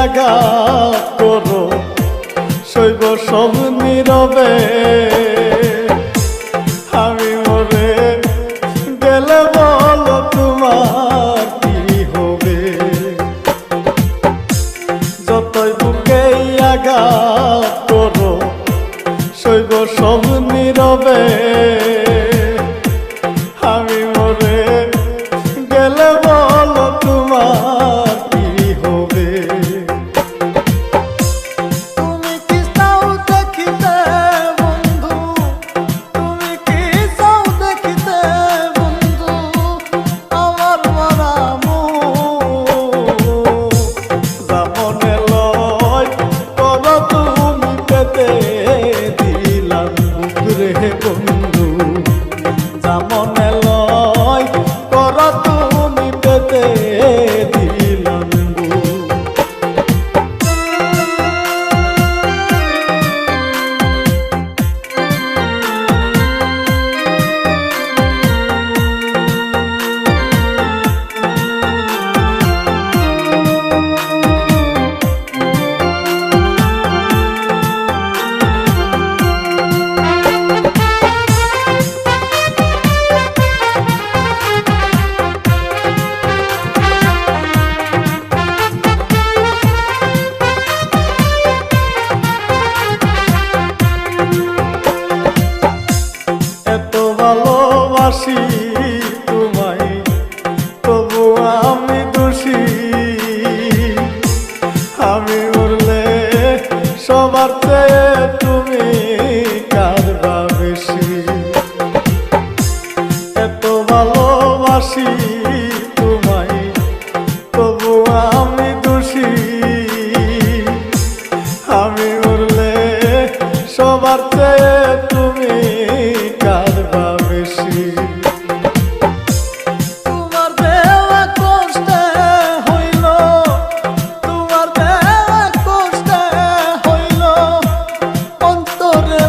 আঘাত করো শৈব সব নীরবে। আমি মরে গেলে বলো তোমার কি হবে? যতই বুকে আঘাত করো শৈব সব নীরবে। আমি মরে গেলে বলো তোমার কি হবে? তুমি কি চাও দেখিতে বন্ধু? তুমি কি চাও দেখিতে বন্ধু আমার মরা মুখ? যেমনে লয় করো তুমি পেতে দিলাম বুক রে বন্ধু। যেমনে লয় করো তুমি পেতে দিলাম বুক। এত ভালোবাসি তোমায় তবু আমি দোষী। আমি উড়লে সবার চেয়ে তুমি কাঁদবা বেশি। এত ভালোবাসি তোমায় তবু আমি দোষী। আমি উড়লে সবার চেয়ে